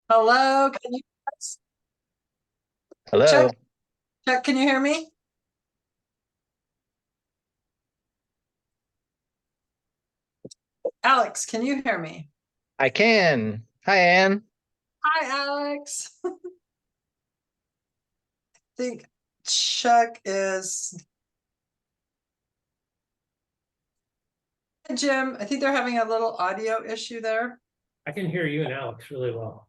Hello, can you Hello. check? Check, can you hear me? Alex, can you hear me? I can. Hi, Ann. Hi, Alex. I think Chuck is Jim. I think they're having a little audio issue there. I can hear you and Alex really well.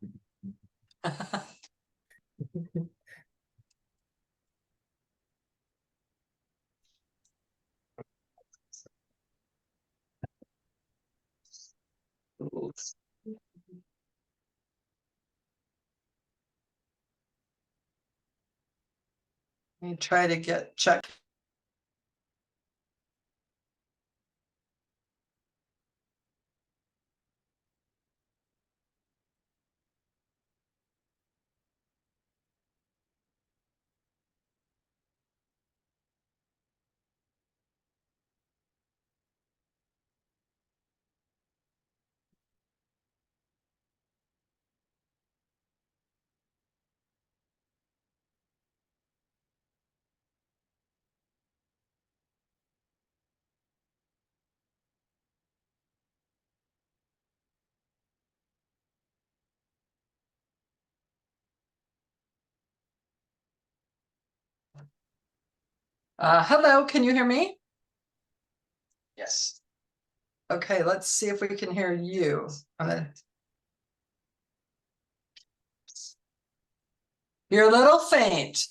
Let me try to get Chuck. Hello, can you hear me? Yes. Okay, let's see if we can hear you. You're a little faint.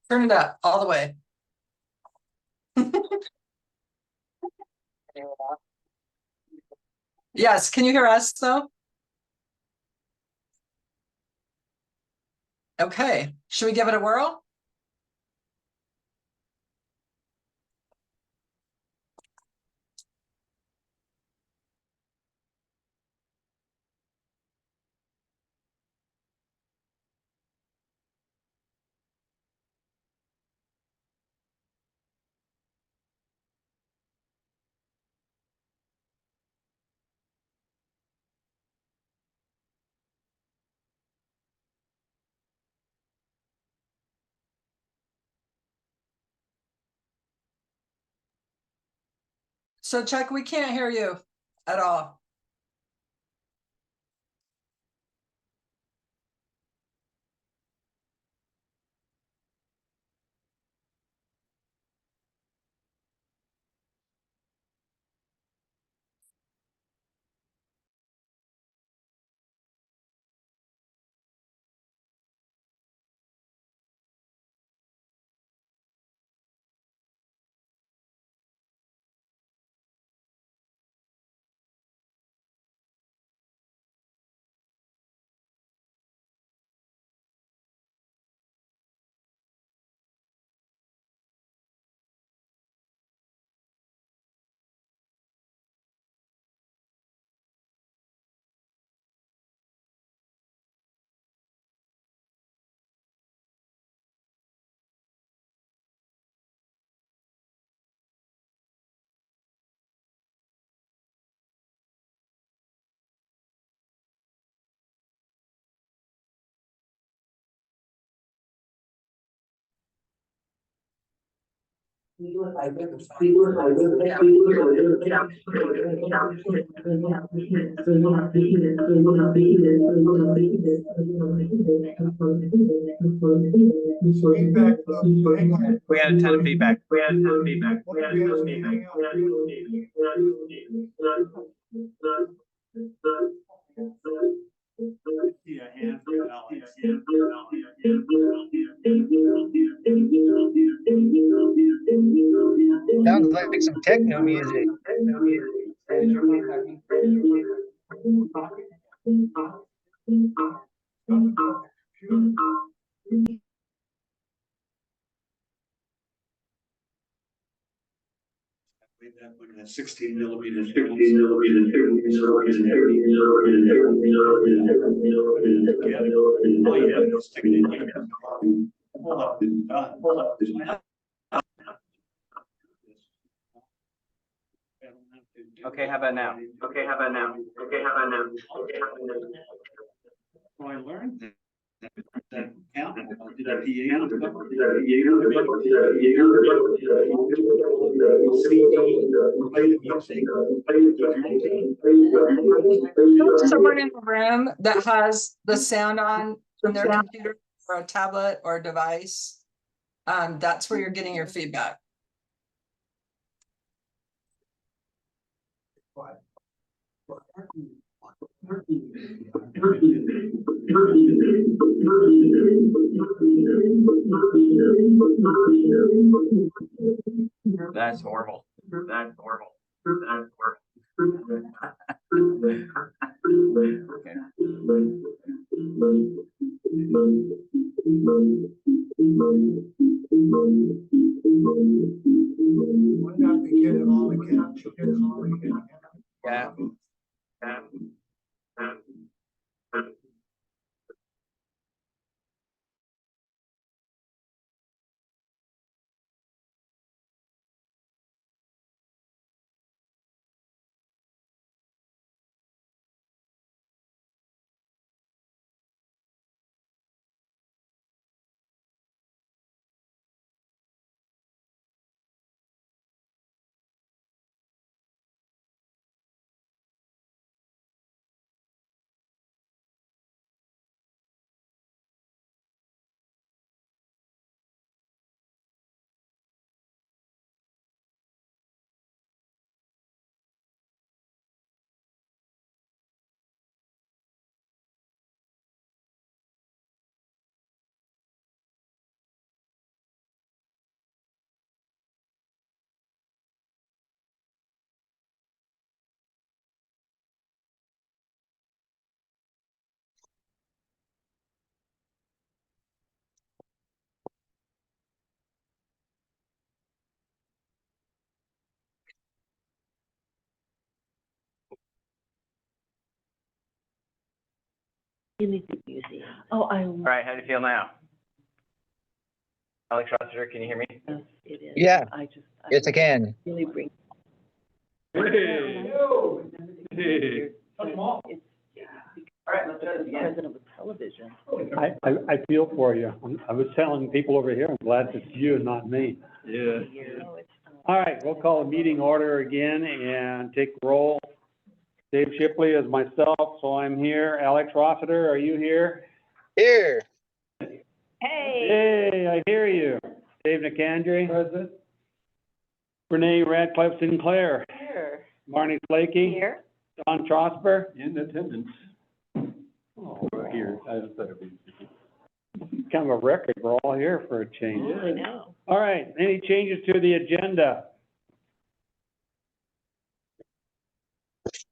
Turn it up all the way. Yes, can you hear us though? Okay, should we give it a whirl? So Chuck, we can't hear you at all. We had a ton of feedback. Sounds like some techno music. Looking at 16 millimeters, 15 millimeters, 30 millimeters, 30 millimeters. Oh, yeah, they'll stick it in here. Hold up, hold up. Okay, how about now? Okay, how about now? Okay, how about now? Okay, how about now? I learned that count, did Someone in the room that has the sound on their computer or a tablet or device. That's where you're getting your feedback. That's horrible. That's horrible. That's horrible. Okay. Why not begin it all again? Begin it all again. Yeah. You need to use it. Oh, All right, how do you feel now? Alex Rossiter, can you hear me? yes, it is. Yeah. I Yes, I can. really bring. Hey. It's, All right, let's do it again. president of television. I feel for you. I was telling people over here, I'm glad it's you and not me. Yeah. Oh, it's, All right, we'll call a meeting order again and take roll. Dave Shipley is myself, so I'm here. Alex Rossiter, are you here? Here. Hey, Hey, I hear you. Dave Nicandri? Present. Renee Radcliffe Sinclair. here, Marnie Flaky. here. Don Trosper. In attendance. Oh, we're here. I just thought it'd be. Kind of a record. We're all here for a change. I know. All right, any changes to the agenda?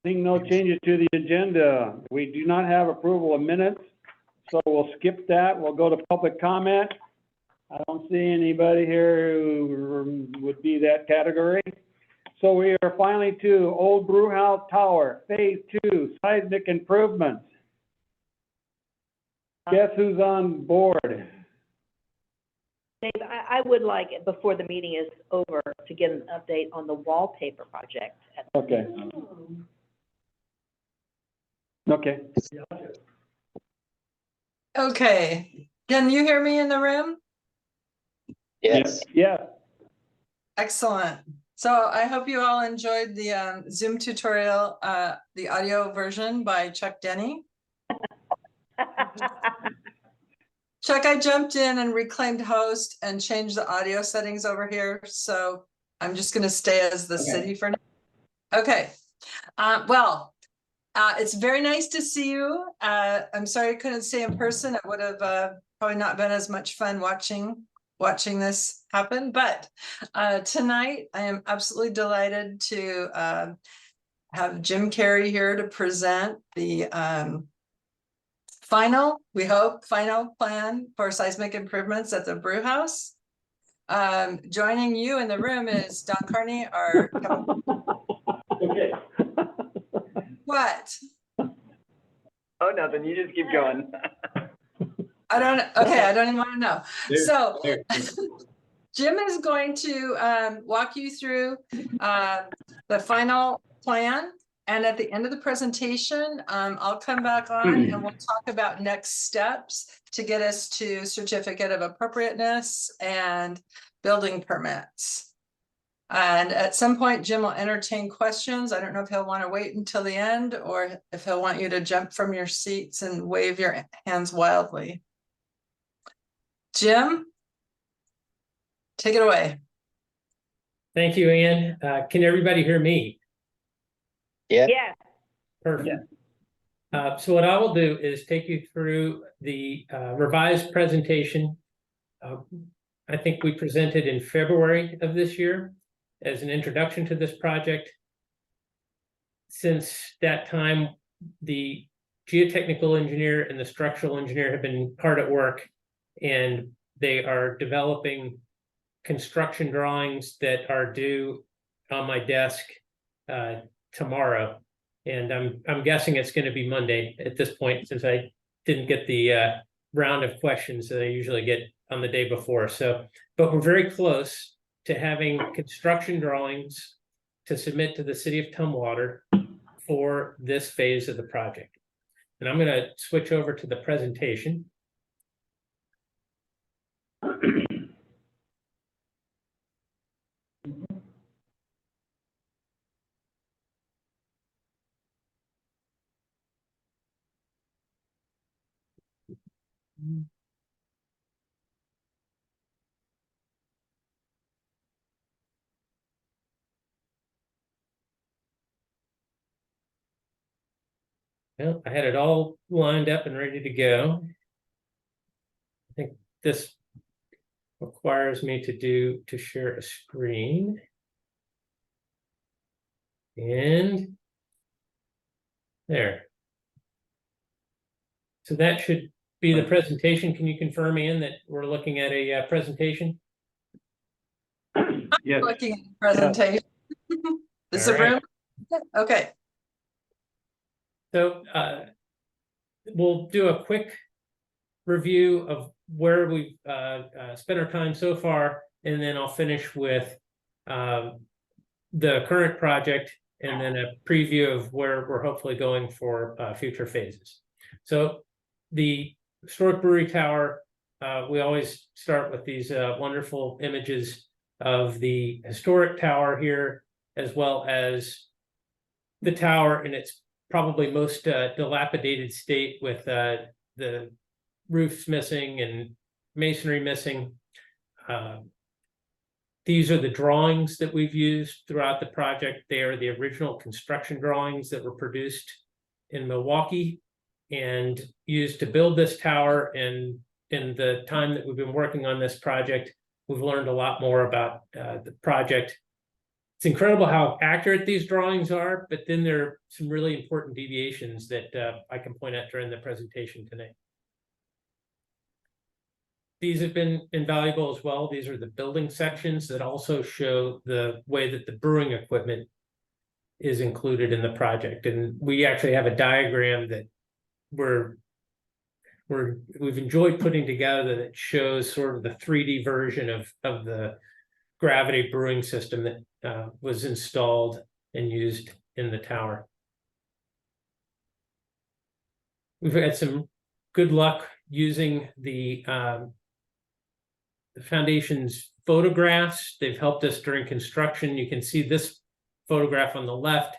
Seeing no changes to the agenda, we do not have approval of minutes, so we'll skip that. We'll go to public comment. I don't see anybody here who would be that category. So we are finally to Old Brewhouse Tower, Phase 2, seismic improvements. Guess who's on board? Dave, I would like, before the meeting is over, to get an update on the wallpaper project. Okay. Okay. Okay, can you hear me in the room? Yes. Yeah. Excellent. So I hope you all enjoyed the Zoom tutorial, the audio version by Chuck Denny. Chuck, I jumped in and reclaimed host and changed the audio settings over here. So I'm just gonna stay as the city for now. Okay, it's very nice to see you. I'm sorry I couldn't stay in person. It would have probably not been as much fun watching this happen, but tonight I am absolutely delighted to have Jim Carey here to present the final plan for seismic improvements at the brew house. Joining you in the room is Don Carney, our Okay. what? Oh, nothing, you just keep going. I don't even want to know. So Jim is going to walk you through the final plan. And at the end of the presentation, I'll come back on and we'll talk about next steps to get us to certificate of appropriateness and building permits. And at some point, Jim will entertain questions. I don't know if he'll want to wait until the end or if he'll want you to jump from your seats and wave your hands wildly. Jim? Take it away. Thank you, Ann. Can everybody hear me? Yes, Perfect. So what I will do is take you through the revised presentation. I think we presented in February of this year as an introduction to this project. Since that time, the geotechnical engineer and the structural engineer have been hard at work, and they are developing construction drawings that are due on my desk tomorrow. And I'm guessing it's going to be Monday at this point, since I didn't get the round of questions that I usually get on the day before. So, but we're very close to having construction drawings to submit to the city of Tumwater for this phase of the project. And I'm going to switch over to the presentation. Well, I had it all lined up and ready to go. I think this requires me to share a screen. And there. So that should be the presentation. Can you confirm, Ian, that we're looking at a presentation? Yes. Looking at the presentation. Is the All right. room? Okay. So we'll do a quick review of where we've spent our time so far, and then I'll finish with the current project and then a preview of where we're hopefully going for future phases. So the historic brewery tower, we always start with these wonderful images of the historic tower here, as well as the tower in its probably most dilapidated state, with the roofs missing and masonry missing. These are the drawings that we've used throughout the project. They are the original construction drawings that were produced in Milwaukee and used to build this tower. And in the time that we've been working on this project, we've learned a lot more about the project. It's incredible how accurate these drawings are, but then there are some really important deviations that I can point out during the presentation today. These have been invaluable as well. These are the building sections that also show the way that the brewing equipment is included in the project. And we actually have a diagram that we've enjoyed putting together that shows sort of the 3D version of the gravity brewing system that was installed and used in the tower. We've had some good luck using the foundation's photographs. They've helped us during construction. You can see this photograph on the left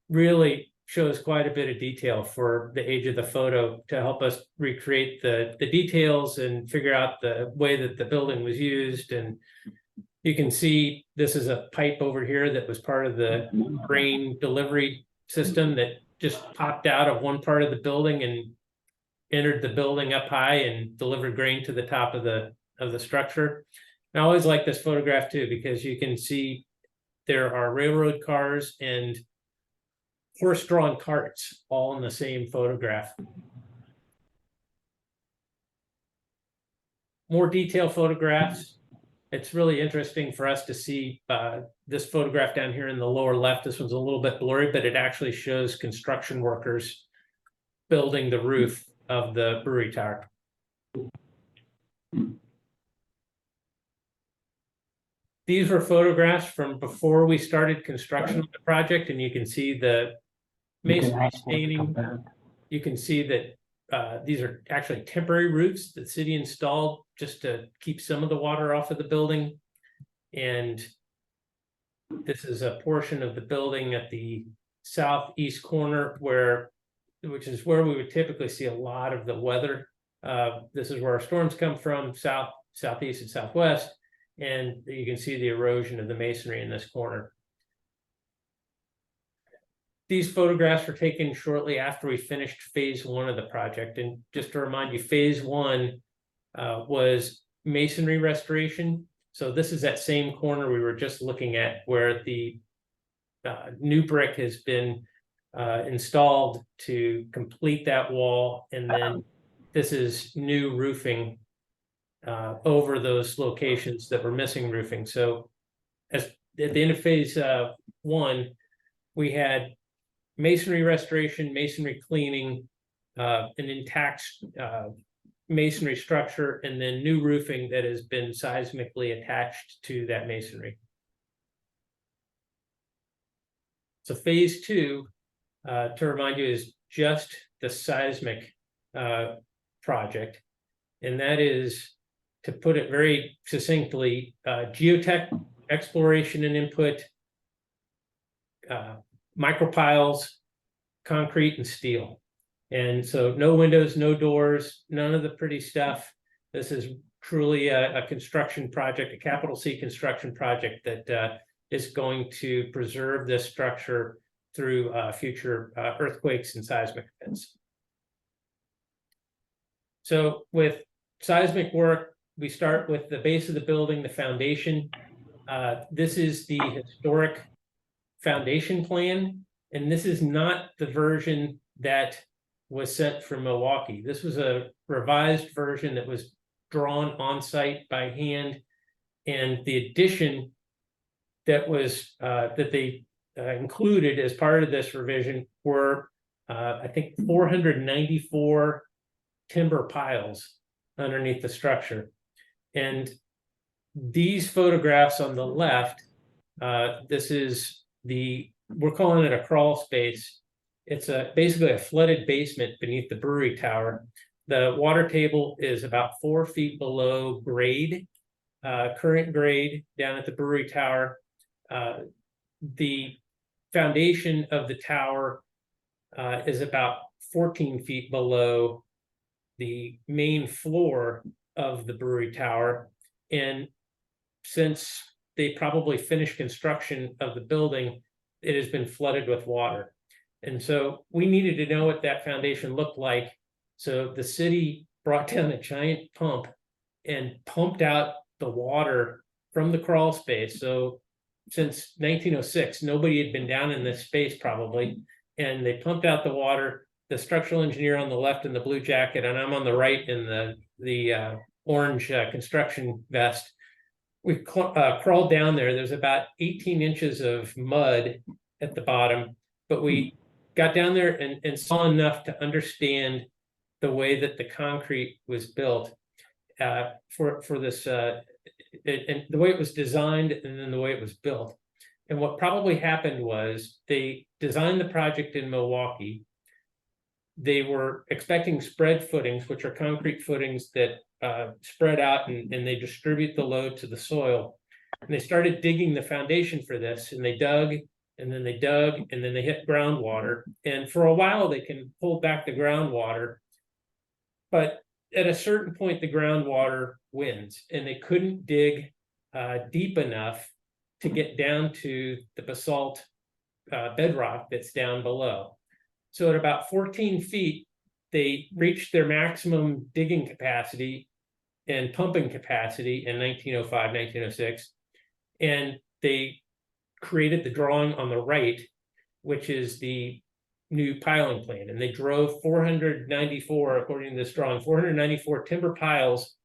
really shows quite a bit of detail for the age of the photo to help us recreate the details and figure out the way that the building was used. And you can see this is a pipe over here that was part of the grain delivery system that just popped out of one part of the building and entered the building up high and delivered grain to the top of the structure. And I always like this photograph too, because you can see there are railroad cars and horse-drawn carts all in the same photograph. More detailed photographs. It's really interesting for us to see this photograph down here in the lower left. This one's a little bit blurry, but it actually shows construction workers building the roof of the brewery tower. these were photographs from before we started construction of the project, and you can see the masonry staining. You can see that these are actually temporary roofs that the city installed just to keep some of the water off of the building. And this is a portion of the building at the southeast corner which is where we would typically see a lot of the weather. This is where our storms come from, south, southeast, and southwest. And you can see the erosion of the masonry in this corner. These photographs were taken shortly after we finished phase 1 of the project. And just to remind you, phase 1 was masonry restoration. So this is that same corner we were just looking at where the new brick has been installed to complete that wall. And then this is new roofing over those locations that were missing roofing. So at the end of phase 1, we had masonry restoration, masonry cleaning, an intact masonry structure, and then new roofing that has been seismically attached to that masonry. So phase 2, to remind you, is just the seismic project, and that is, to put it very succinctly, geotech exploration and input, micropiles, concrete, and steel. And so no windows, no doors, none of the pretty stuff. This is truly a construction project, a capital C construction project that is going to preserve this structure through future earthquakes and seismic events. So with seismic work, we start with the base of the building, the foundation. This is the historic foundation plan, and this is not the version that was sent from Milwaukee. This was a revised version that was drawn on site by hand, and the addition that was that they included as part of this revision were I think 494 timber piles underneath the structure. And these photographs on the left, this is we're calling it a crawl space. It's basically a flooded basement beneath the brewery tower. The water table is about 4 feet below grade, current grade down at the brewery tower. The foundation of the tower is about 14 feet below the main floor of the brewery tower. And since they probably finished construction of the building, it has been flooded with water. And so we needed to know what that foundation looked like. So the city brought down a giant pump and pumped out the water from the crawl space. So since 1906, nobody had been down in this space probably. And they pumped out the water. The structural engineer on the left in the blue jacket, and I'm on the right in the orange construction vest. We crawled down there. There's about 18 inches of mud at the bottom, but we got down there and saw enough to understand the way that the concrete was built for this, and the way it was designed, and then the way it was built. And what probably happened was they designed the project in Milwaukee. They were expecting spread footings, which are concrete footings that spread out and they distribute the load to the soil. And they started digging the foundation for this, and they dug, and then they dug, and then they hit groundwater. And for a while, they can hold back the groundwater. But at a certain point, the groundwater wins, and they couldn't dig deep enough to get down to the basalt bedrock that's down below. So at about 14 feet, they reached their maximum digging capacity and pumping capacity in 1905, 1906. And they created the drawing on the right, which is the new piling plan. And they drove 494, according to this drawing, 494 timber piles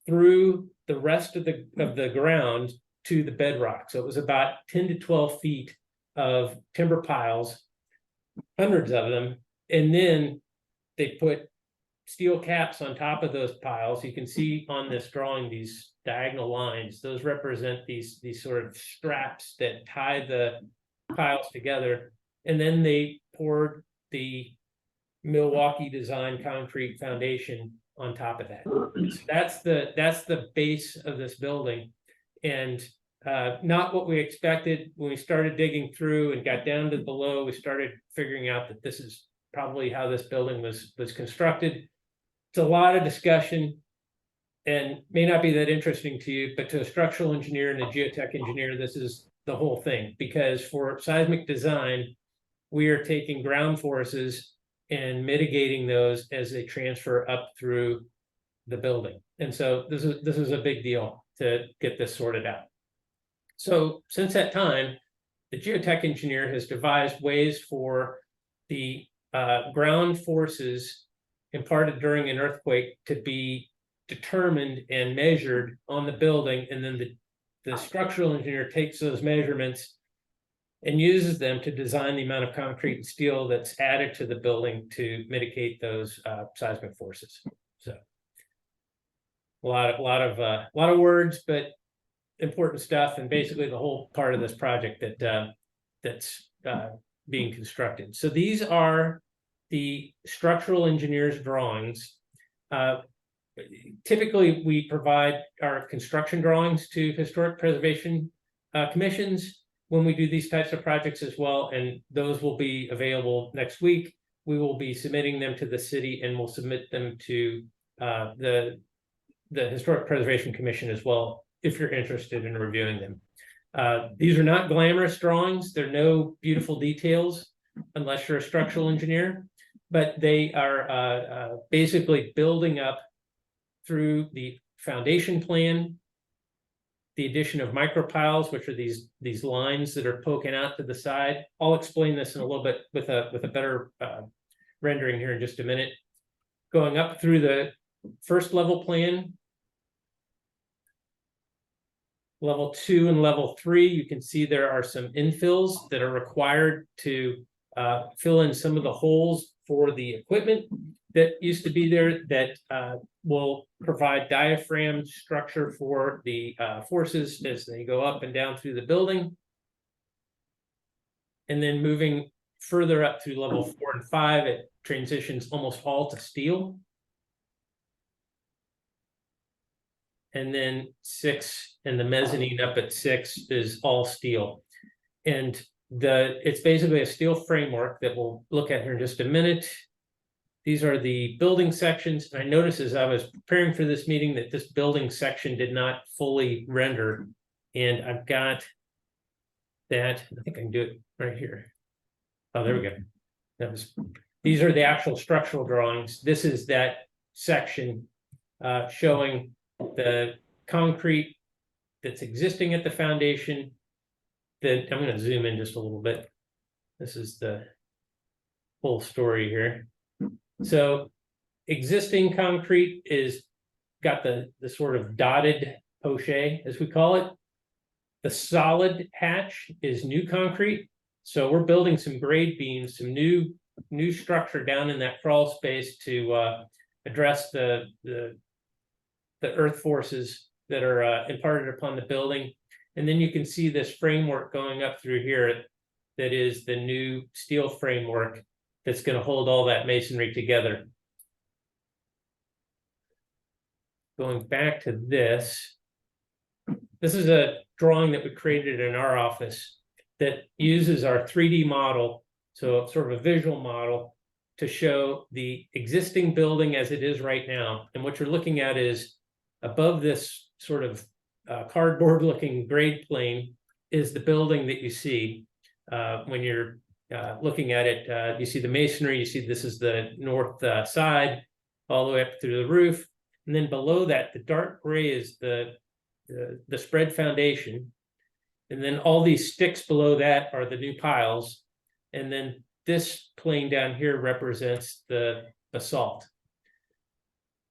through the rest of the ground to the bedrock. So it was about 10 to 12 feet of timber piles, hundreds of them. And then they put steel caps on top of those piles. You can see on this drawing these diagonal lines. Those represent these sort of straps that tie the piles together. And then they poured the Milwaukee design concrete foundation on top of that. So that's the base of this building. And not what we expected. When we started digging through and got down to below, we started figuring out that this is probably how this building was constructed. It's a lot of discussion and may not be that interesting to you, but to a structural engineer and a geotech engineer, this is the whole thing. Because for seismic design, we are taking ground forces and mitigating those as they transfer up through the building. And so this is a big deal to get this sorted out. So since that time, the geotech engineer has devised ways for the ground forces imparted during an earthquake to be determined and measured on the building, and then the structural engineer takes those measurements and uses them to design the amount of concrete and steel that's added to the building to mitigate those seismic forces. So a lot of words, but important stuff, and basically the whole part of this project that's being constructed. So these are the structural engineer's drawings. Typically, we provide our construction drawings to historic preservation commissions when we do these types of projects as well, and those will be available next week. We will be submitting them to the city, and we'll submit them to the Historic Preservation Commission as well, if you're interested in reviewing them. These are not glamorous drawings. There are no beautiful details unless you're a structural engineer, but they are basically building up through the foundation plan, the addition of micropiles, which are these lines that are poking out to the side. I'll explain this in a little bit with a better rendering here in just a minute. Going up through the first level plan, level 2 and level 3, you can see there are some infills that are required to fill in some of the holes for the equipment that used to be there that will provide diaphragm structure for the forces as they go up and down through the building. And then moving further up through level 4 and 5, it transitions almost all to steel. And then 6 and the mezzanine up at 6 is all steel. And it's basically a steel framework that we'll look at here in just a minute. These are the building sections. And I noticed as I was preparing for this meeting that this building section did not fully render. And I've got that. I think I can do it right here. Oh, there we go. These are the actual structural drawings. This is that section showing the concrete that's existing at the foundation. Then I'm going to zoom in just a little bit. This is the whole story here. So existing concrete is got the sort of dotted poche, as we call it. The solid hatch is new concrete. So we're building some grade beams, some new structure down in that crawl space to address the earth forces that are imparted upon the building. And then you can see this framework going up through here that is the new steel framework that's going to hold all that masonry together. Going back to this is a drawing that we created in our office that uses our 3D model, so sort of a visual model, to show the existing building as it is right now. And what you're looking at is above this sort of cardboard looking grade plane is the building that you see when you're looking at it. You see the masonry, you see this is the north side all the way up through the roof. And then below that, the dark gray is the spread foundation. And then all these sticks below that are the new piles. And then this plane down here represents the basalt.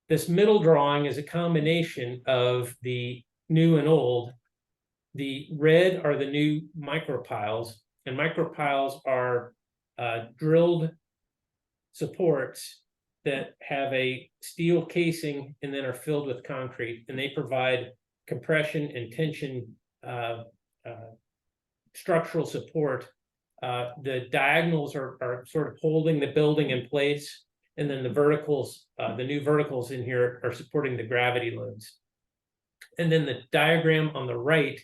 This middle drawing is a combination of the new and old. The red are the new micropiles, and micropiles are drilled supports that have a steel casing and then are filled with concrete, and they provide compression and tension structural support. The diagonals are sort of holding the building in place, and then the verticals, the new verticals in here are supporting the gravity loads. And then the diagram on the right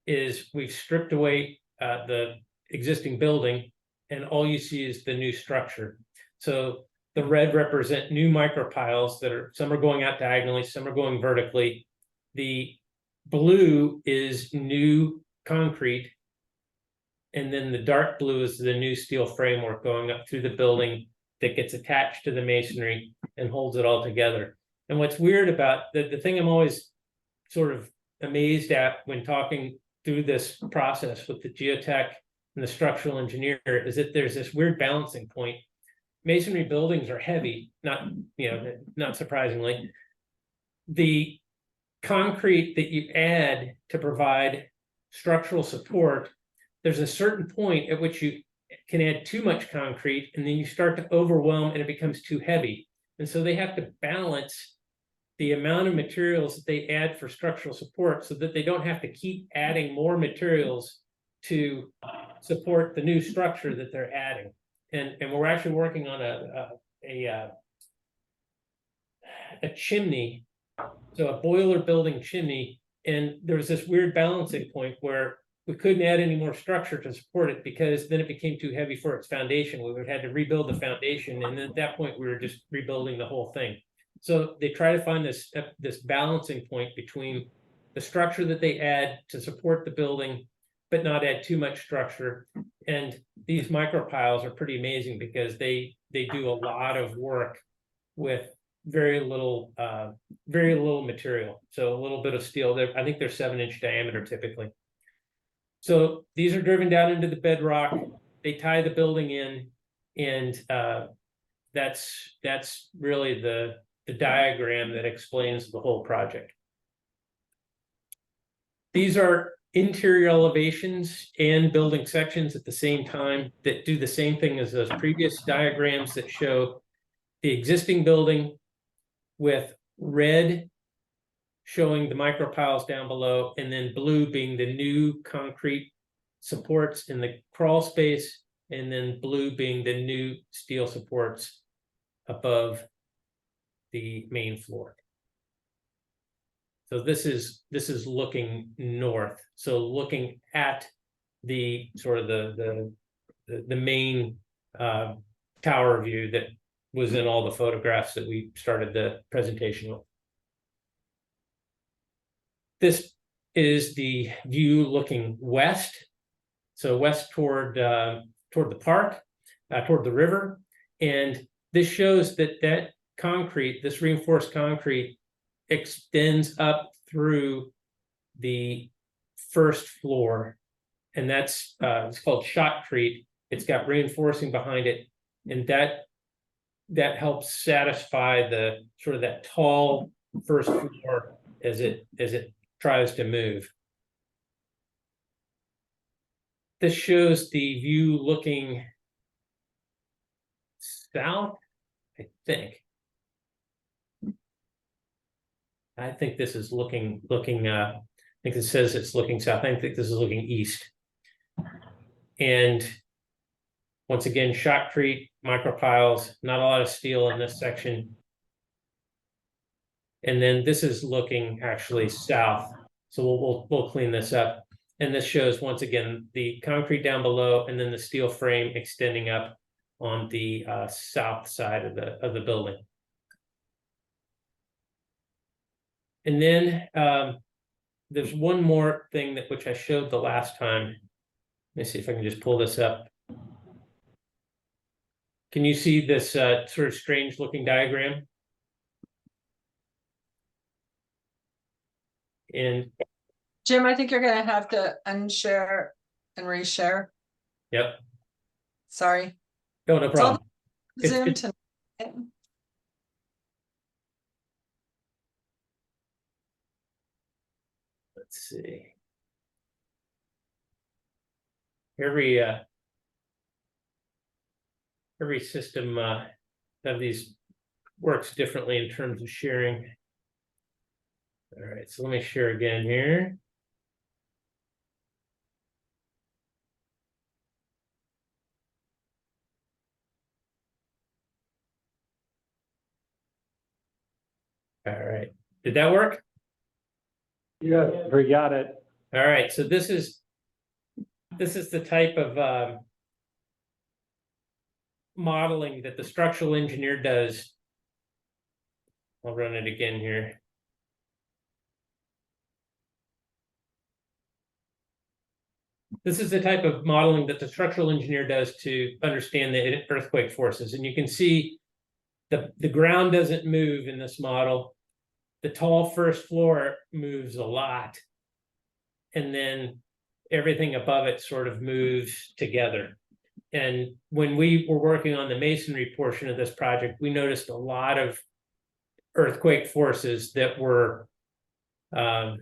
is we've stripped away the existing building, and all you see is the new structure. So the red represent new micropiles that are, some are going out diagonally, some are going vertically. The blue is new concrete, and then the dark blue is the new steel framework going up through the building that gets attached to the masonry and holds it all together. And what's weird about the thing I'm always sort of amazed at when talking through this process with the geotech and the structural engineer is that there's this weird balancing point. Masonry buildings are heavy, not surprisingly. The concrete that you add to provide structural support, there's a certain point at which you can add too much concrete, and then you start to overwhelm and it becomes too heavy. And so they have to balance the amount of materials that they add for structural support so that they don't have to keep adding more materials to support the new structure that they're adding. And we're actually working on a chimney, so a boiler building chimney, and there was this weird balancing point where we couldn't add any more structure to support it because then it became too heavy for its foundation. We would have had to rebuild the foundation, and at that point we were just rebuilding the whole thing. So they try to find this balancing point between the structure that they add to support the building, but not add too much structure. And these micropiles are pretty amazing because they do a lot of work with very little material. So a little bit of steel. I think they're 7-inch diameter typically. So these are driven down into the bedrock. They tie the building in, and that's really the diagram that explains the whole project. These are interior elevations and building sections at the same time that do the same thing as those previous diagrams that show the existing building with red showing the micropiles down below, and then blue being the new concrete supports in the crawl space, and then blue being the new steel supports above the main floor. So this is looking north. So looking at the sort of the main tower view that was in all the photographs that we started the presentation with. This is the view looking west. So west toward the park, toward the river. And this shows that concrete, this reinforced concrete, extends up through the first floor, and that's it's called shotcrete. It's got reinforcing behind it, and that helps satisfy the sort of that tall first floor as it tries to move. This shows the view looking south, I think. I think this is looking, I think it says it's looking south. I think this is looking east. And once again, shotcrete, micropiles, not a lot of steel in this section. And then this is looking actually south. So we'll clean this up. And this shows once again the concrete down below, and then the steel frame extending up on the south side of the building. And then there's one more thing which I showed the last time. Let me see if I can just pull this up. Can you see this sort of strange looking diagram? And Jim, I think you're gonna have to unshare and reshare. yep, Sorry. no problem. Zoom It's- tonight. Let's see. Every system have these works differently in terms of sharing. All right, so let me share again here. All right, did that work? Yes. We got it. All right, so this is the type of modeling that the structural engineer does. I'll run it again here. This is the type of modeling that the structural engineer does to understand the earthquake forces. And you can see the ground doesn't move in this model. The tall first floor moves a lot. And then everything above it sort of moves together. And when we were working on the masonry portion of this project, we noticed a lot of earthquake forces that were that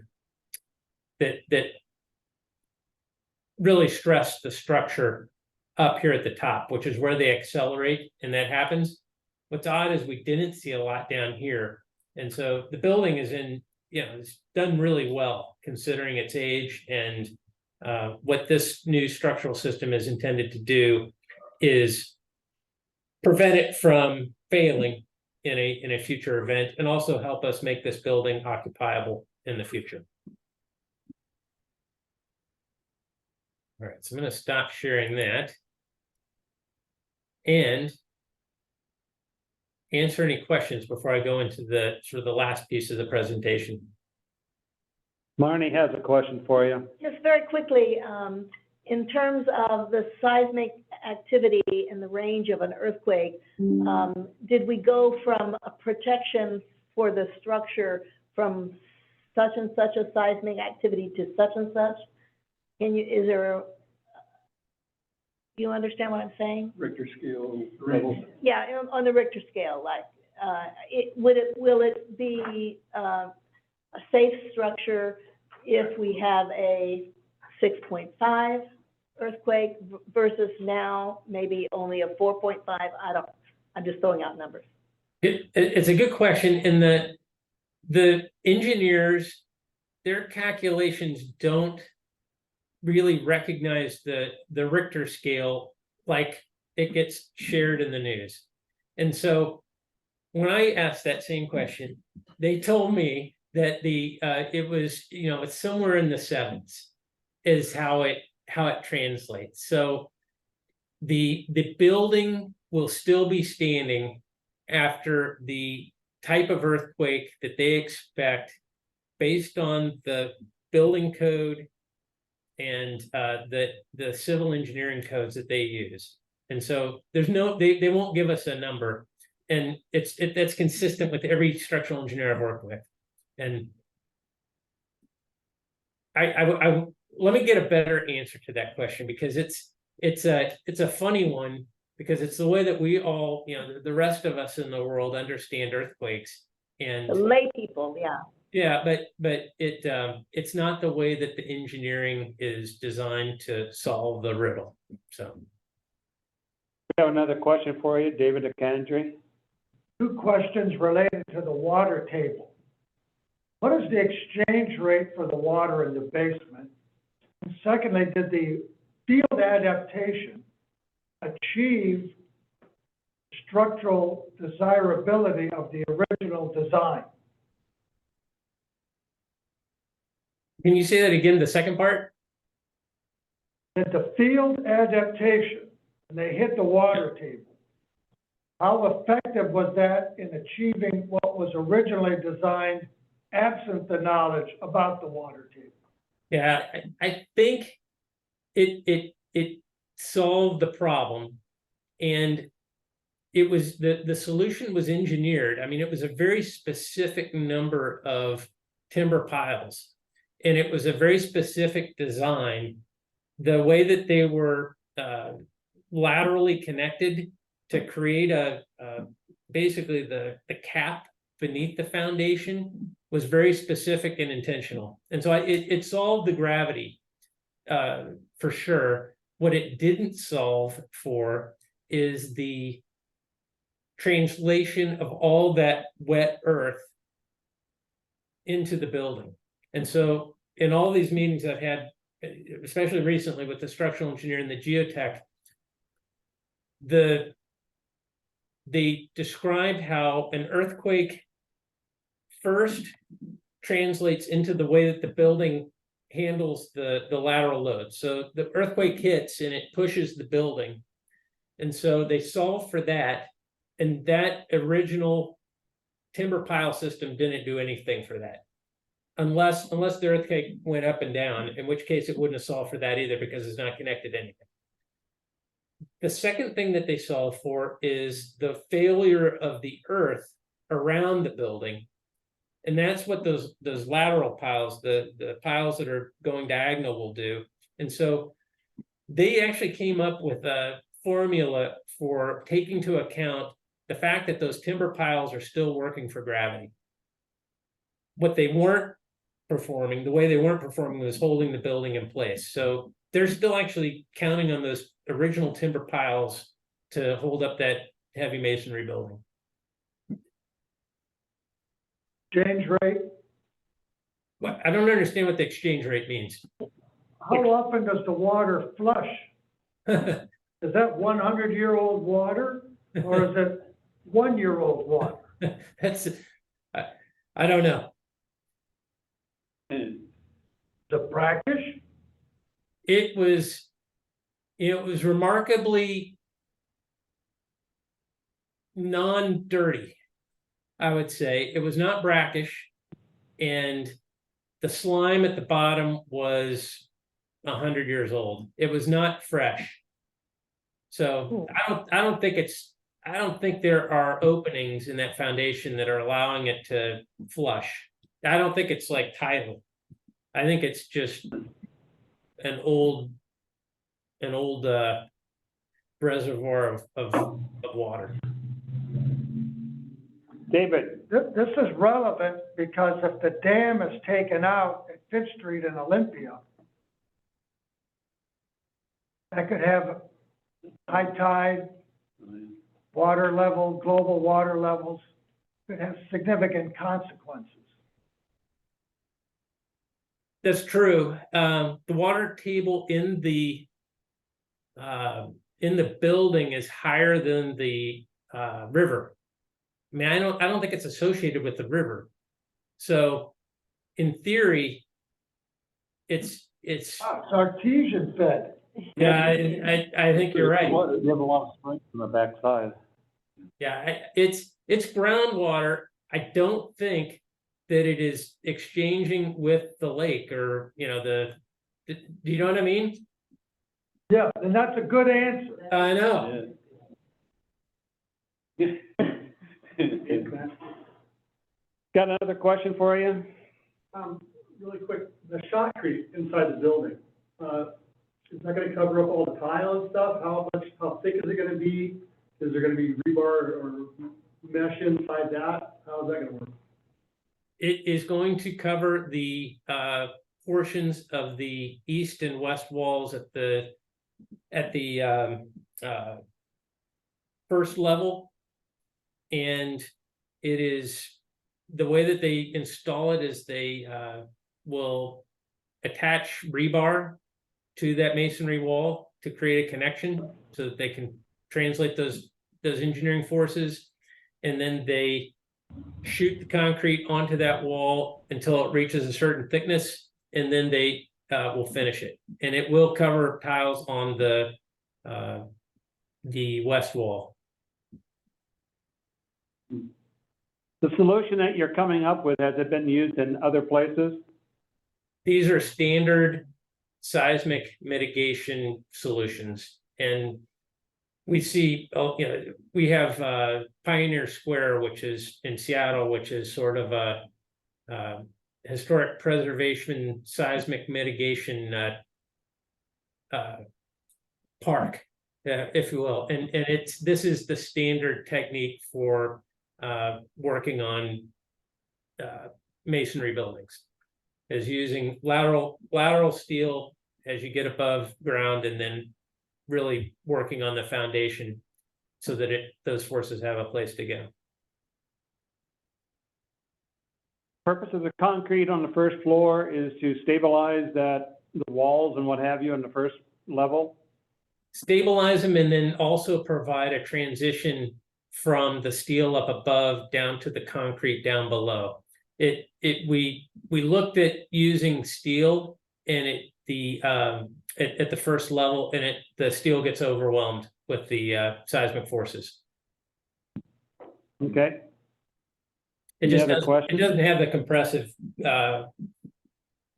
really stressed the structure up here at the top, which is where they accelerate, and that happens. What's odd is we didn't see a lot down here. And so the building is in, it's done really well considering its age, and what this new structural system is intended to do is prevent it from failing in a future event, and also help us make this building occupiable in the future. All right, so I'm going to stop sharing that and answer any questions before I go into the sort of the last piece of the presentation. Marnie has a question for you. Just very quickly, in terms of the seismic activity in the range of an earthquake, did we go from a protection for the structure from such and such a seismic activity to such and such? Do you understand what I'm saying? Richter scale. Yeah, on the Richter scale, like, will it be a safe structure if we have a 6.5 earthquake versus now maybe only a 4.5? I'm just throwing out numbers. It's a good question, and the engineers, their calculations don't really recognize the Richter scale like it gets shared in the news. And so when I asked that same question, they told me that it was, it's somewhere in the sevens is how it translates. So the building will still be standing after the type of earthquake that they expect based on the building code and the civil engineering codes that they use. And so there's they won't give us a number, and that's consistent with every structural engineer I've worked with. And I let me get a better answer to that question, because it's a funny one, because it's the way that we all, the rest of us in the world understand earthquakes. And The lay people, yeah. yeah, but it's not the way that the engineering is designed to solve the riddle. So We have another question for you, David Akandri. 2 questions related to the water table. What is the exchange rate for the water in the basement? And secondly, did the field adaptation achieve structural desirability of the original design? can you say that again, the second part? Did the field adaptation, when they hit the water table, how effective was that in achieving what was originally designed absent the knowledge about the water table? Yeah, I think it solved the problem, and it was the solution was engineered. I mean, it was a very specific number of timber piles, and it was a very specific design. The way that they were laterally connected to create basically the cap beneath the foundation was very specific and intentional. And so it solved the gravity for sure. What it didn't solve for is the translation of all that wet earth into the building. And so in all these meetings I've had, especially recently with the structural engineer and the geotech, they described how an earthquake first translates into the way that the building handles the lateral load. So the earthquake hits and it pushes the building. And so they solved for that. And that original timber pile system didn't do anything for that. Unless the earthquake went up and down, in which case it wouldn't have solved for that either because it's not connected to anything. The second thing that they solved for is the failure of the earth around the building. And that's what those lateral piles, the piles that are going diagonal will do. And so they actually came up with a formula for taking into account the fact that those timber piles are still working for gravity. What they weren't performing, the way they weren't performing was holding the building in place. So they're still actually counting on those original timber piles to hold up that heavy masonry building. Exchange rate, Well, I don't understand what the exchange rate means. how often does the water flush? Is that 100-year-old water or is it 1-year-old water? That's, I don't know. The brackish? It was remarkably non-dirty, I would say. It was not brackish, and the slime at the bottom was 100 years old. It was not fresh. So I don't think there are openings in that foundation that are allowing it to flush. I don't think it's like tidal. I think it's just an old reservoir of water. David, This is relevant because if the dam is taken out at Fifth Street in Olympia, that could have high tide, water level, global water levels, could have significant consequences. That's true. The water table in the building is higher than the river. I mean, I don't think it's associated with the river. So in theory, it's It's artesian fed. yeah, I think you're right. You have a lot of strength on the backside. Yeah, it's groundwater. I don't think that it is exchanging with the lake or, do you know what I mean? Yeah, and that's a good answer. I know. got another question for you? Really quick, the shotcrete inside the building, is that gonna cover up all the tile and stuff? How thick is it gonna be? Is there gonna be rebar or mesh inside that? How's that gonna work? It is going to cover the portions of the east and west walls at the first level. And it is, the way that they install it is they will attach rebar to that masonry wall to create a connection so that they can translate those engineering forces. And then they shoot the concrete onto that wall until it reaches a certain thickness, and then they will finish it. And it will cover tiles on the west wall. The solution that you're coming up with, has it been used in other places? These are standard seismic mitigation solutions, and we see, we have Pioneer Square, which is in Seattle, which is sort of a historic preservation seismic mitigation park, if you will, and this is the standard technique for working on masonry buildings, is using lateral steel as you get above ground, and then really working on the foundation. so that those forces have a place to go. Purpose of the concrete on the first floor is to stabilize the walls and what have you on the first level? Stabilize them and then also provide a transition from the steel up above down to the concrete down below. We looked at using steel and at the first level, and the steel gets overwhelmed with the seismic forces. Okay. It Any just other doesn't, questions? it doesn't have the compressive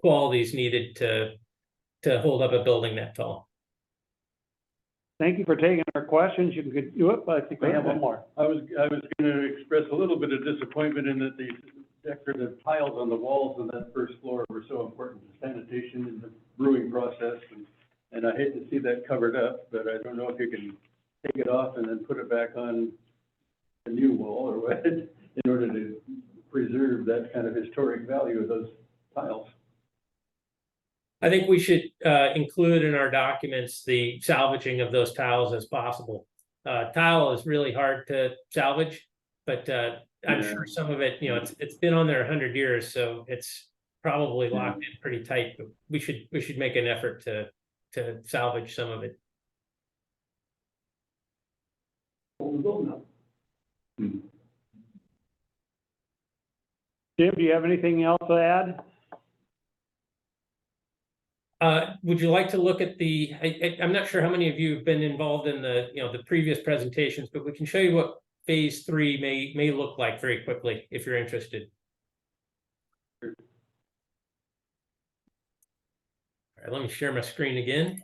qualities needed to hold up a building that tall. Thank you for taking our questions. You can do it, but I think we have one more. I was gonna express a little bit of disappointment in that the decorative tiles on the walls on that first floor were so important to sanitation and the brewing process. And I hate to see that covered up, but I don't know if you can take it off and then put it back on a new wall or what, in order to preserve that kind of historic value of those tiles. I think we should include in our documents the salvaging of those tiles as possible. Tile is really hard to salvage, but I'm sure some of it, it's been on there 100 years, so it's probably locked in pretty tight. But we should make an effort to salvage some of it. Jim, do you have anything else to add? Would you like to look at I'm not sure how many of you have been involved in the previous presentations, but we can show you what phase 3 may look like very quickly if you're interested. All right, let me share my screen again.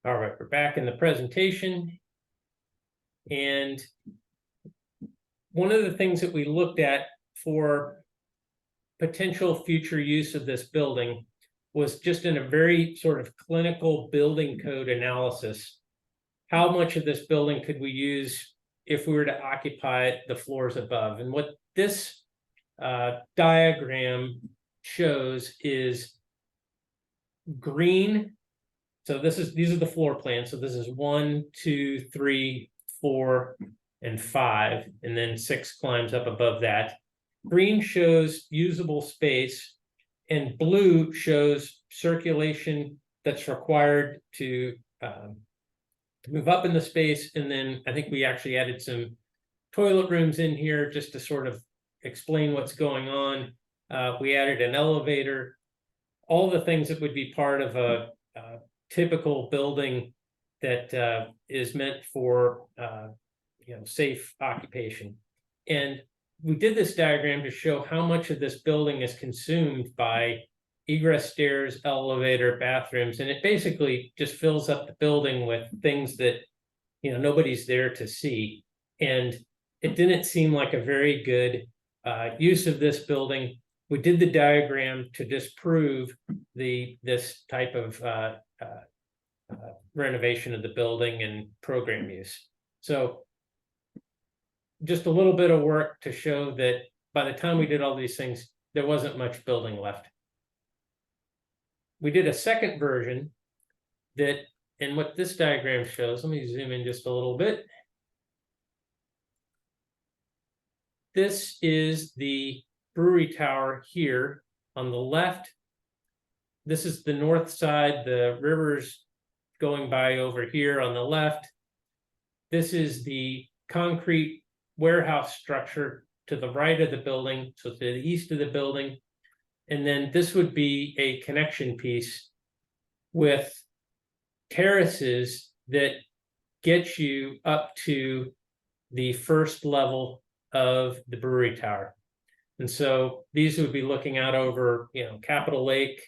All right, we're back in the presentation. And one of the things that we looked at for potential future use of this building was just in a very sort of clinical building code analysis. How much of this building could we use if we were to occupy the floors above? And what this diagram shows is green. So these are the floor plans. So this is 1, 2, 3, 4, and 5, and then 6 climbs up above that. Green shows usable space, and blue shows circulation that's required to move up in the space. And then I think we actually added some toilet rooms in here just to sort of explain what's going on. We added an elevator, all the things that would be part of a typical building that is meant for safe occupation. And we did this diagram to show how much of this building is consumed by egress stairs, elevator, bathrooms, and it basically just fills up the building with things that nobody's there to see. And it didn't seem like a very good use of this building. We did the diagram to disprove this type of renovation of the building and program use. So just a little bit of work to show that by the time we did all these things, there wasn't much building left. We did a second version and what this diagram shows, let me zoom in just a little bit. This is the brewery tower here on the left. This is the north side, the river's going by over here on the left. This is the concrete warehouse structure to the right of the building, so to the east of the building. And then this would be a connection piece with terraces that get you up to the first level of the brewery tower. And so these would be looking out over, Capitol Lake,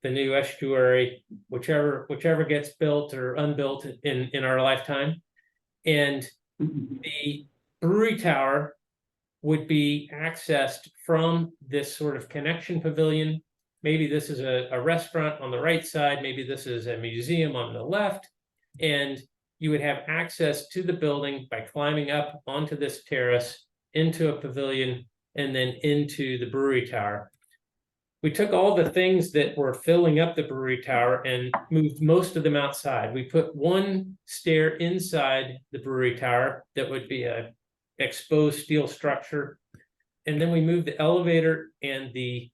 the new estuary, whichever gets built or unbuilt in our lifetime. And the brewery tower would be accessed from this sort of connection pavilion. Maybe this is a restaurant on the right side, maybe this is a museum on the left, and you would have access to the building by climbing up onto this terrace into a pavilion and then into the brewery tower. We took all the things that were filling up the brewery tower and moved most of them outside. We put one stair inside the brewery tower that would be a exposed steel structure. And then we moved the elevator and the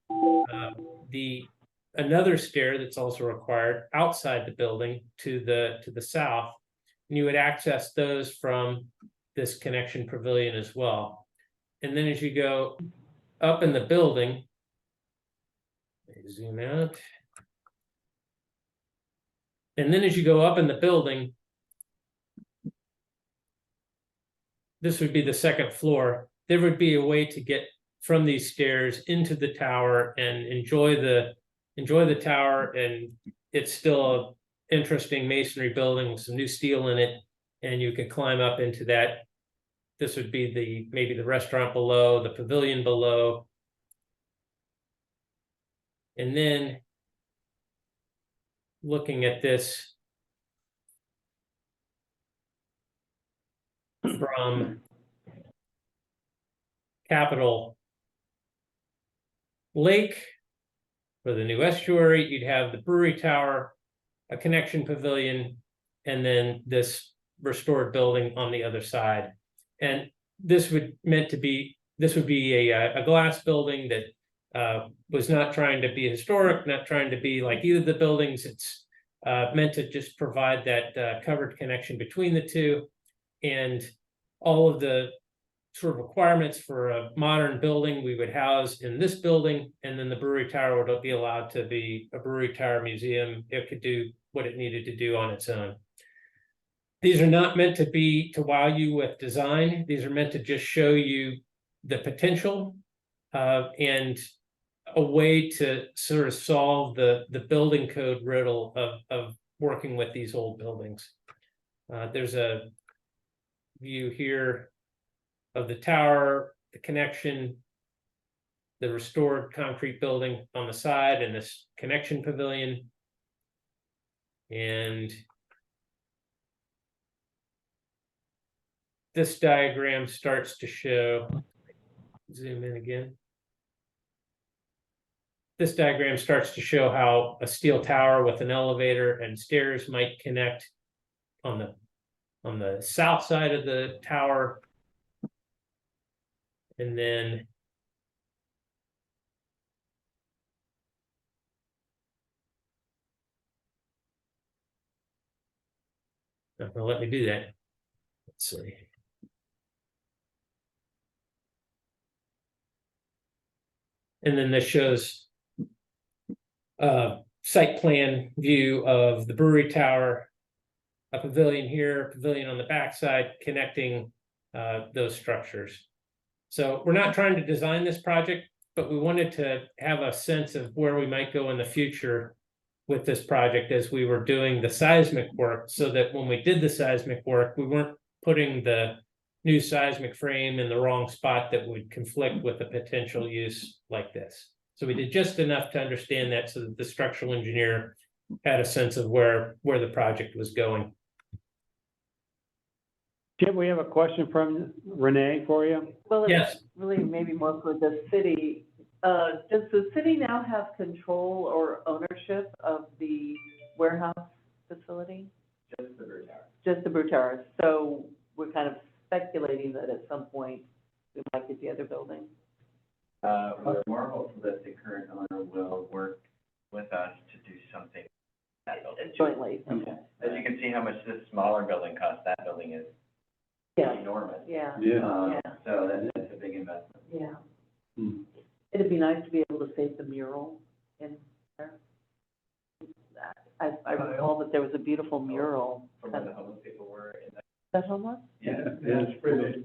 another stair that's also required outside the building to the south. And you would access those from this connection pavilion as well. And then as you go up in the building, zoom out. And then as you go up in the building, this would be the second floor. There would be a way to get from these stairs into the tower and enjoy the tower. And it's still an interesting masonry building with some new steel in it. And you can climb up into that. This would be maybe the restaurant below, the pavilion below. And then looking at this from Capitol Lake for the new estuary, you'd have the brewery tower, a connection pavilion, and then this restored building on the other side. And this would be a glass building that was not trying to be historic, not trying to be like either of the buildings. It's meant to just provide that covered connection between the two, and all of the sort of requirements for a modern building we would house in this building, and then the brewery tower would be allowed to be a brewery tower museum. It could do what it needed to do on its own. These are not meant to wow you with design. These are meant to just show you the potential and a way to sort of solve the building code riddle of working with these old buildings. There's a view here of the tower, the connection, the restored concrete building on the side, and this connection pavilion. And this diagram starts to show, zoom in again. This diagram starts to show how a steel tower with an elevator and stairs might connect on the south side of the tower. And then not gonna let me do that. Let's see. And then this shows a site plan view of the brewery tower, a pavilion here, a pavilion on the backside, connecting those structures. So we're not trying to design this project, but we wanted to have a sense of where we might go in the future with this project as we were doing the seismic work, so that when we did the seismic work, we weren't putting the new seismic frame in the wrong spot that would conflict with a potential use like this. So we did just enough to understand that, so that the structural engineer had a sense of where the project was going. Jim, we have a question from Renee for you. Well, Yes. it's really maybe more for the city. Does the city now have control or ownership of the warehouse facility? Just the brew tower. Just the brew tower. So we're kind of speculating that at some point we might get the other building. We're more hopeful that the current owner will work with us to do something. with that building. Jointly, okay. As you can see how much this smaller building costs, that building is Yeah, enormous. yeah, Yeah. yeah, So that's a big investment. yeah. Hmm. It'd be nice to be able to save the mural in there. I recall that there was a beautiful mural. From where the homeless people were in that. That homeless? Yeah. Yeah, it's pretty,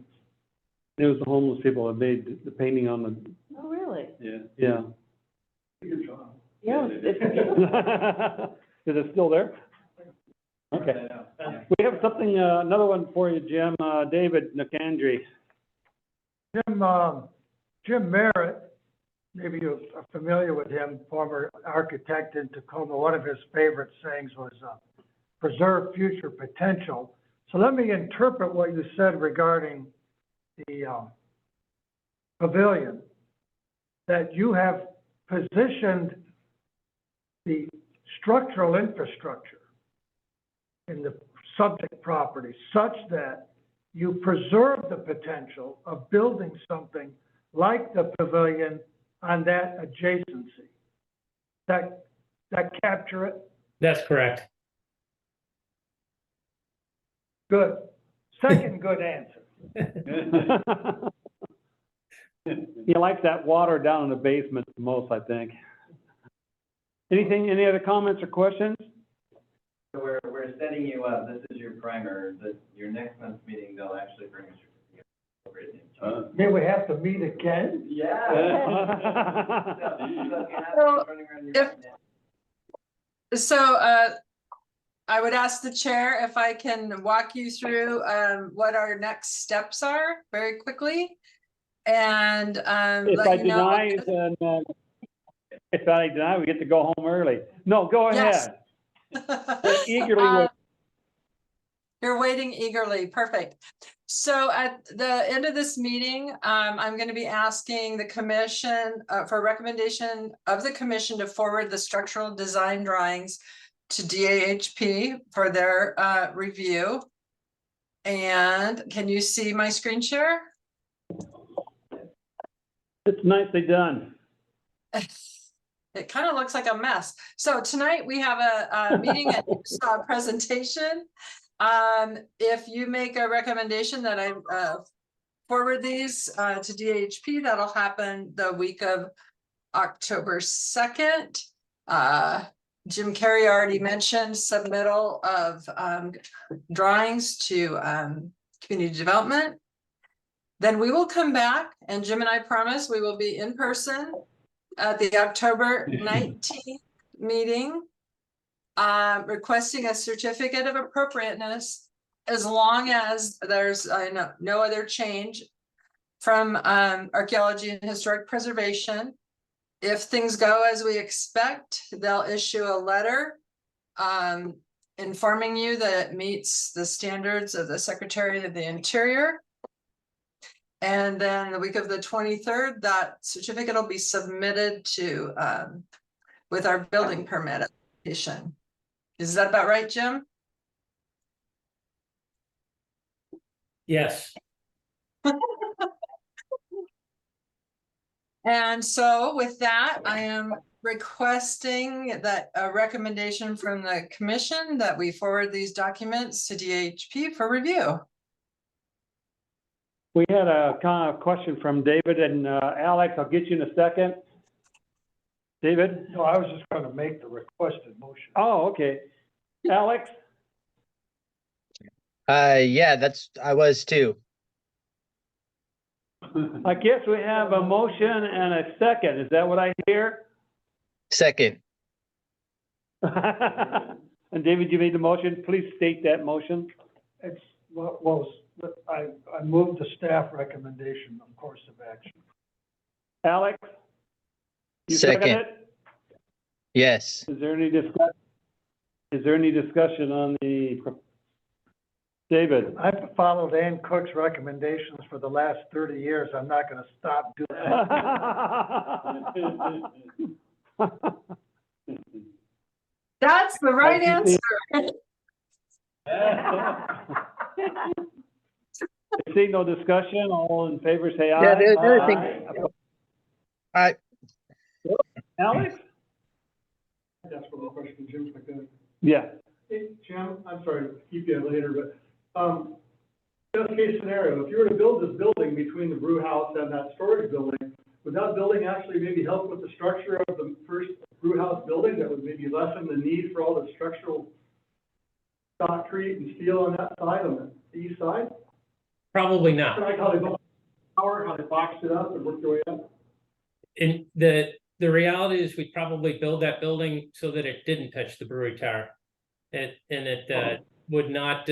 It was the homeless people that made the painting on the, Oh, really? yeah. good job. Yeah, it's Is it still there? Okay. We have something, another one for you, Jim, David Nicandri. Jim Merritt, maybe you're familiar with him, former architect in Tacoma. One of his favorite sayings was, preserve future potential. So let me interpret what you said regarding the pavilion, that you have positioned the structural infrastructure in the subject property such that you preserve the potential of building something like the pavilion on that adjacency. That capture it? That's correct. Good. Second good answer. He likes that water down in the basement the most, I think. Any other comments or questions? So we're setting you up, this is your primer, your next month's meeting, they'll actually bring a certificate. May we have to meet again? Yeah. So, I would ask the chair if I can walk you through, what our next steps are very quickly. And, If I let you know. deny, then, if I deny, we get to go home early. No, go Yes. ahead. Eagerly wait. You're waiting eagerly, perfect. So at the end of this meeting, I'm gonna be asking the commission, for recommendation of the commission to forward the structural design drawings to DAHP for their, review. And can you see my screen share? It's nicely done. It kind of looks like a mess. So tonight we have a meeting and a presentation. If you make a recommendation that I forward these to DHP, that'll happen the week of October 2nd. Jim Carrey already mentioned submittal of drawings to community development. Then we will come back, and Jim and I promise we will be in person at the October 19th meeting, requesting a certificate of appropriateness as long as there's no other change from archaeology and historic preservation. If things go as we expect, they'll issue a letter informing you that it meets the standards of the Secretary of the Interior. And then the week of the 23rd, that certificate will be submitted to with our building permit application. Is that about right, Jim? Yes. And so with that, I am requesting that a recommendation from the commission that we forward these documents to DHP for review. We had a kind of question from David and Alex. I'll get you in a second. David? No, I was just gonna make the requested motion. Oh, okay. Alex? Yeah, I was too. I guess we have a motion and a second. Is that what I hear? Second. And David, you made the motion. Please state that motion. It's, I moved the staff recommendation of course of action. Alex? You second Second. it? Yes. Is there any discussion on the, David? I've followed Ann Cook's recommendations for the last 30 years. I'm not gonna stop doing that. That's the right answer. I see no discussion. All in favor, say aye. Yeah, the other thing. Aye. Alex? That's one more question, Jim, if I could. Yeah. Hey, Jim, I'm sorry to keep you later, but, best case scenario, if you were to build this building between the brew house and that storage building, would that building actually maybe help with the structure of the first brew house building that would maybe lessen the need for all the structural concrete and steel on that side, on the east side? Probably not. Like how they built power, how they boxed it up and worked their way up? And the reality is we'd probably build that building so that it didn't touch the brewery tower. And it would not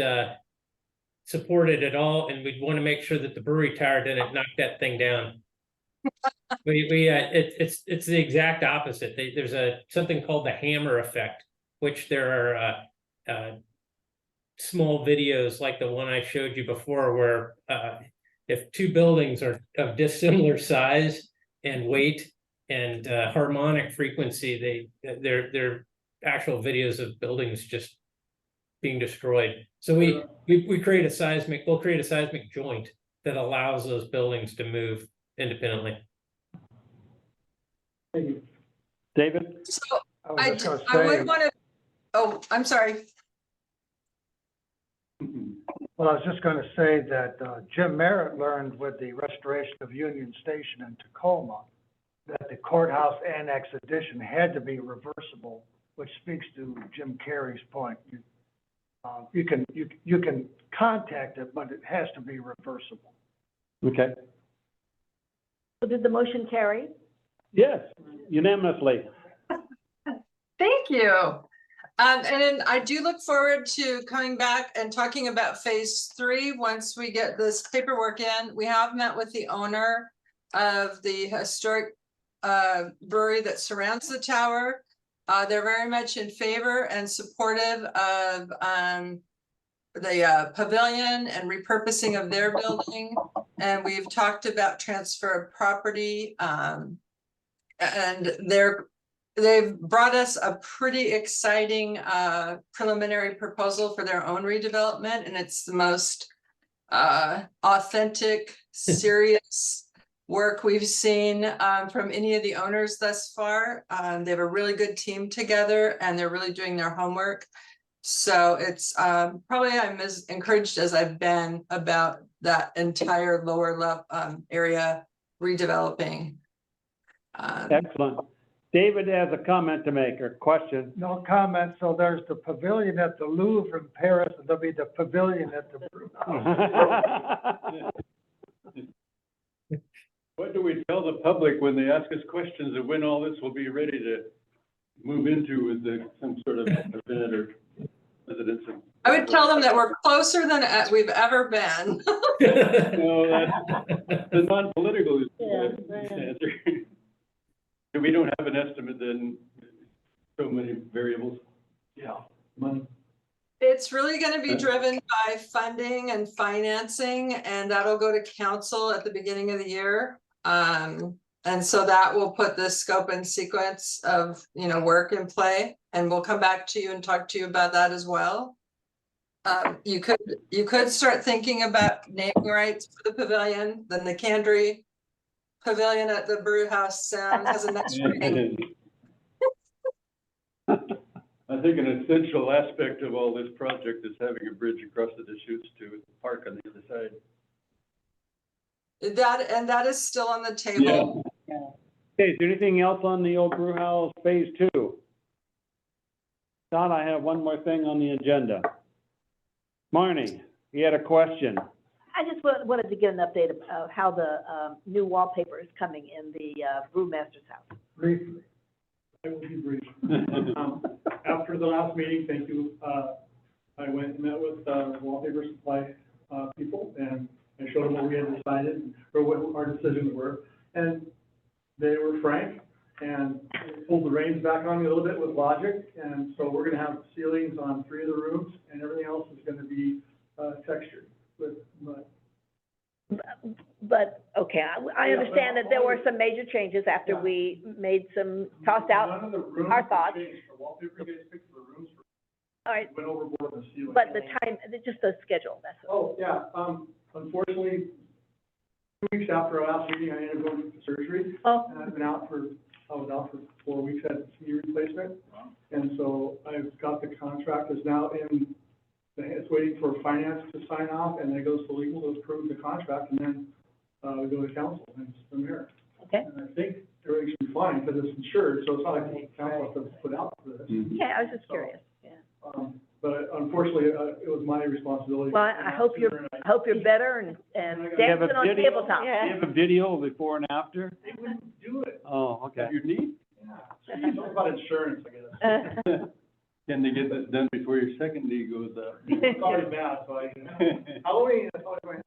support it at all, and we'd want to make sure that the brewery tower didn't knock that thing down. It's the exact opposite. There's something called the hammer effect, which there are small videos like the one I showed you before where if two buildings are of dissimilar size and weight and harmonic frequency, they're actual videos of buildings just being destroyed. So we create a seismic, we'll create a seismic joint that allows those buildings to move independently. Thank you. David? So I was just I gonna would say, want to, oh, I'm sorry. well, I was just gonna say that, Jim Merritt learned with the restoration of Union Station in Tacoma, that the courthouse annex addition had to be reversible, which speaks to Jim Carey's point. You can contact it, but it has to be reversible. Okay. So did the motion carry? Yes, unanimously. Thank you. And then I do look forward to coming back and talking about phase 3 once we get this paperwork in. We have met with the owner of the historic brewery that surrounds the tower. They're very much in favor and supportive of the pavilion and repurposing of their building. And we've talked about transfer of property. And they've brought us a pretty exciting preliminary proposal for their own redevelopment, and it's the most authentic, serious work we've seen from any of the owners thus far. They have a really good team together, and they're really doing their homework. So it's probably I'm as encouraged as I've been about that entire lower level area redeveloping. Excellent. David has a comment to make or question. No comment, so there's the pavilion at the Louvre in Paris, and there'll be the pavilion at the What do we tell the public when they ask us questions of when all this will be ready to move into with some sort of event or residence? I would tell them that we're closer than we've ever been. No, that's the non-political answer. We don't have an estimate then, so many variables. Yeah, money. It's really going to be driven by funding and financing, and that'll go to council at the beginning of the year. And so that will put the scope and sequence of, work in play, and we'll come back to you and talk to you about that as well. You could start thinking about naming rights for the pavilion, the Nicandry Pavilion at the brew house has a nice ring. I think an essential aspect of all this project is having a bridge across the Deschutes to the park on the other side. That is still on the table. Yeah. Okay, is there anything else on the old brew house phase 2? Don, I have one more thing on the agenda. Marnie, you had a question. I just wanted to get an update of how the new wallpaper is coming in the brewmaster's house. Briefly, I will be brief. After the last meeting, thank you, I went and met with wallpaper supply people, and I showed them what we had decided, or what our decisions were, and they were frank, and pulled the reins back on me a little bit with logic, and so we're gonna have ceilings on 3 of the rooms, and everything else is gonna be textured with mud. But, okay, I understand that there were some major changes after we made tossed out None of the rooms our thoughts. changed. The wallpaper you guys picked for the rooms All right, went overboard in the ceiling. but the time, just the schedule, that's all. Oh, yeah, unfortunately, 2 weeks after our last meeting, I ended up going to surgery, Oh, and I was out for 4 weeks, had knee replacement. And so I've got the contract is now in, it's waiting for finance to sign off, and then it goes to legal to approve the contract, and then, we go to council, and it's from there. okay. And I think everything should be fine, because it's insured, so it's not like the council has to put out for this. Yeah, I was just curious, yeah. But unfortunately, it was my responsibility. Well, I hope you're better and You have a dancing on video? tabletop. Do you have a video before and after? They wouldn't do it. Oh, okay. Your need? Yeah. It's all about insurance, I guess. Can they get this done before your second knee goes up? It's already bad, so Halloween, that's all I'm going.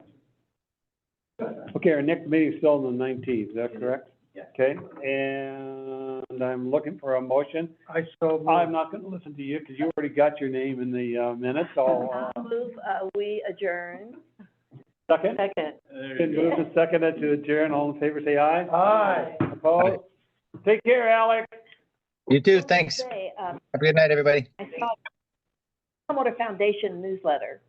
Okay, our next meeting is still on the 19th, is that correct? Yeah. Okay, and I'm looking for a motion. I'm not gonna listen to you, because you already got your name in the minutes, so, I'll move, we adjourn Second? Second. Been moved and seconded to adjourn. All in favor, say aye. Aye. Opposed? Take care, Alex. You too, thanks. Say, Have a good night, everybody. I saw Stormwater Foundation newsletter,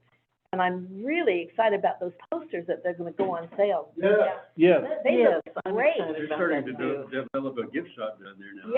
and I'm really excited about those posters that they're gonna go on sale. Yeah. Yes. They look Yes, I'm great. excited They're about starting that to too. develop a gift shop down there now. Yeah,